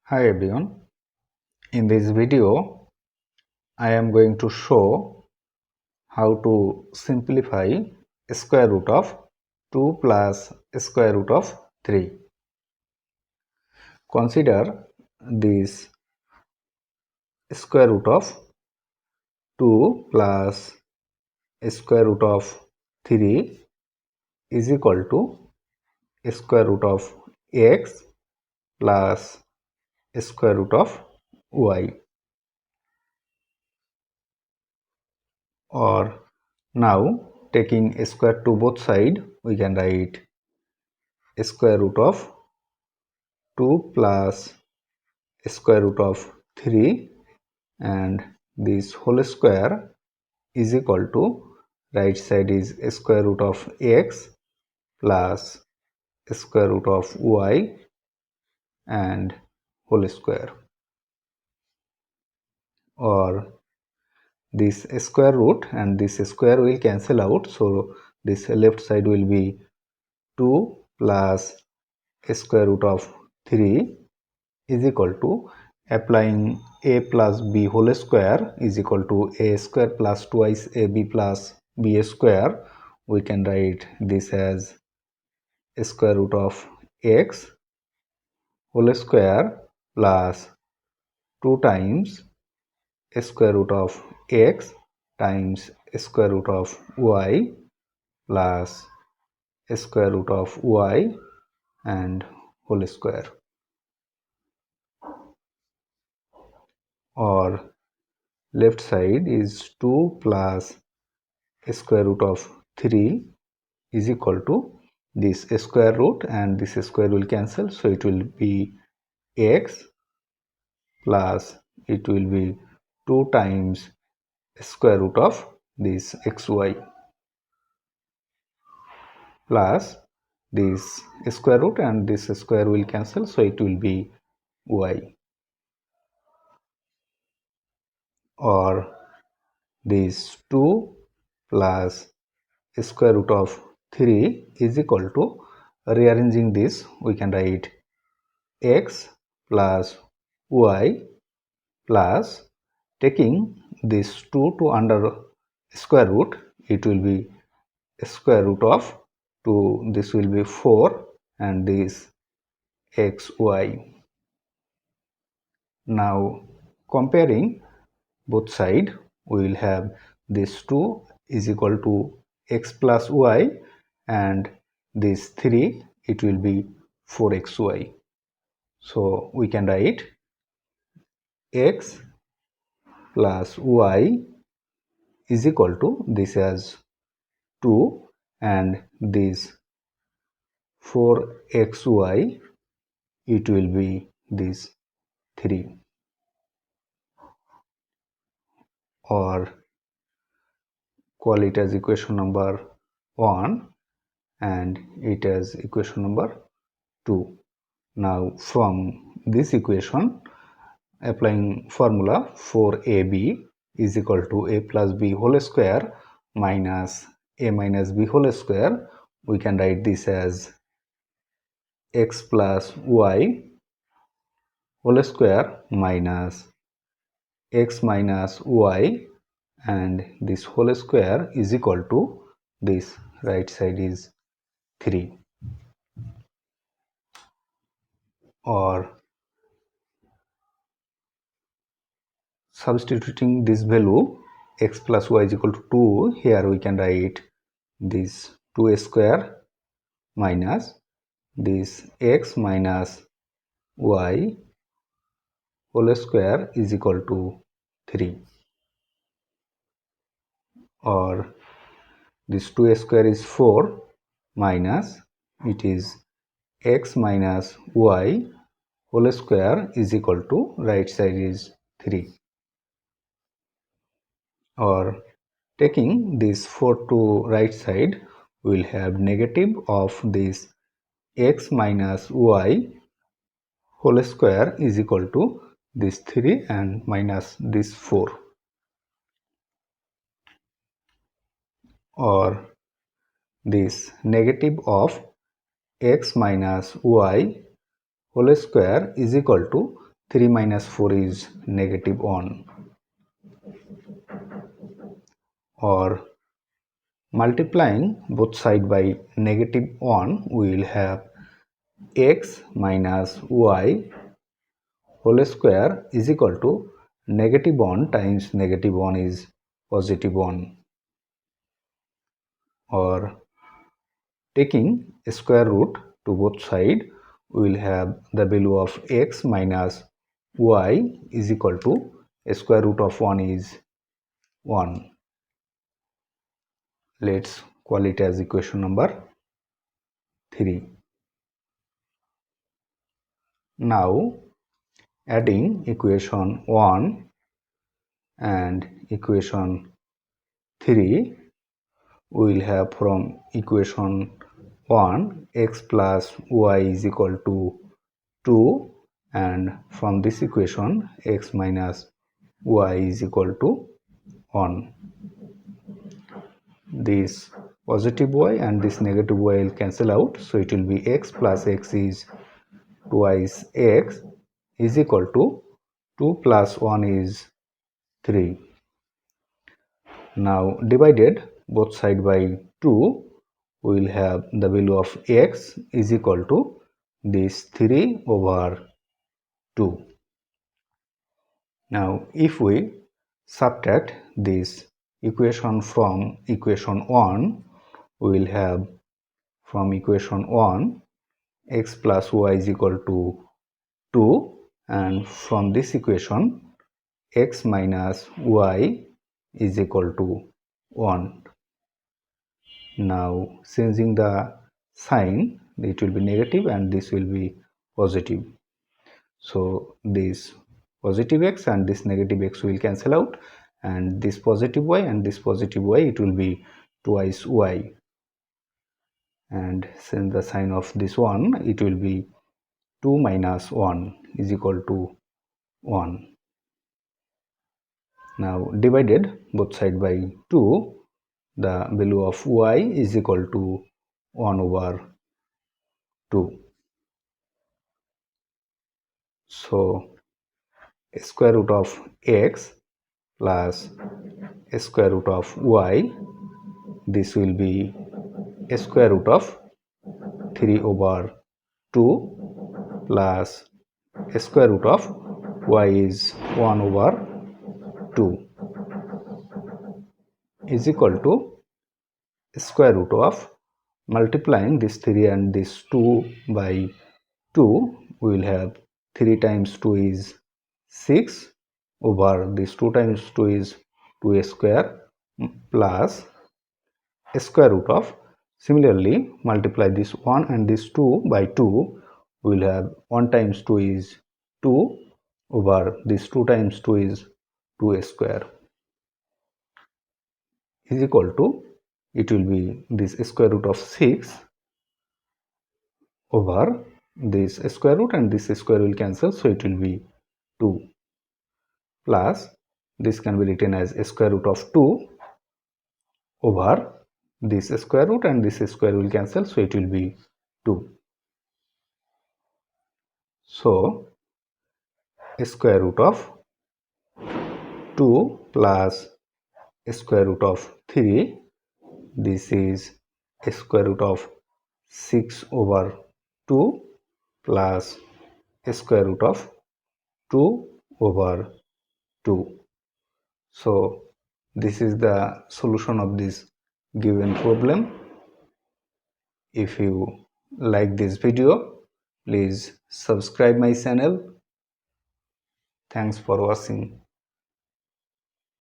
Hi everyone, in this video I am going to show how to simplify square root of 2 plus square root of 3. Consider this square root of 2 plus square root of 3 is equal to square root of x plus square root of y, or now taking a square to both sides we can write square root of 2 plus square root of 3, and this whole square is equal to right side is square root of x plus square root of y and whole square, or this square root and this square will cancel out, so this left side will be 2 plus square root of 3 is equal to applying a plus b whole square is equal to a square plus twice ab plus b square. We can write this as square root of x whole square plus 2 times square root of x times square root of y plus square root of y and whole square, or left side is 2 plus square root of 3 is equal to this square root and this square will cancel, so it will be x plus it will be 2 times square root of this xy plus this square root and this square will cancel, so it will be y, or this 2 plus square root of 3 is equal to, rearranging this we can write x plus y plus taking this 2 to under square root, it will be square root of 2, this will be 4 and this xy. Now comparing both side, we will have this 2 is equal to x plus y and this 3 it will be 4xy. So we can write x plus y is equal to this as 2 and this 4xy it will be this 3, or call it as equation number 1 and it as equation number 2. Now from this equation, applying formula 4ab is equal to a plus b whole square minus a minus b whole square, we can write this as x plus y whole square minus x minus y and this whole square is equal to this right side is 3, or substituting this value x plus y is equal to 2, here we can write this 2 square minus this x minus y whole square is equal to 3, or this 2 square is 4 minus it is x minus y whole square is equal to right side is 3, or taking this 4 to right side we will have negative of this x minus y whole square is equal to this 3 and minus this 4, or this negative of x minus y whole square is equal to 3 minus 4 is -1, or multiplying both sides by -1, we will have x minus y whole square is equal to -1 times -1 is +1, or taking square root to both sides, we will have the value of x minus y is equal to square root of 1 is 1. Let's call it as equation number 3. Now adding equation 1 and equation 3, we will have from equation 1 x plus y is equal to 2, and from this equation x minus y is equal to 1. This positive y and this negative y will cancel out, so it will be x plus x is twice x is equal to 2 plus 1 is 3. Now divided both sides by 2, we will have the value of x is equal to this 3 over 2. Now if we subtract this equation from equation 1, we will have from equation 1 x plus y is equal to 2, and from this equation x minus y is equal to 1. Now changing the sign, it will be negative and this will be positive. So this positive x and this negative x will cancel out, and this positive y and this positive y, it will be twice y, and since the sign of this one, it will be 2 minus 1 is equal to 1. Now divided both sides by 2, the value of y is equal to 1 over 2. So square root of x plus square root of y, this will be square root of 3 over 2 plus square root of y is 1 over 2 is equal to square root of multiplying this 3 and this 2 by 2, we will have 3 times 2 is 6 over this 2 times 2 is 2 square plus square root of, similarly multiply this 1 and this 2 by 2, we will have 1 times 2 is 2 over this 2 times 2 is 2 square is equal to, it will be this square root of 6 over this square root and this square will cancel, so it will be 2 plus this can be written as square root of 2 over this square root and this square will cancel, so it will be 2. So square root of 2 plus square root of 3, this is square root of 6 over 2 plus square root of 2 over 2. So this is the solution of this given problem. If you like this video, please subscribe my channel. Thanks for watching.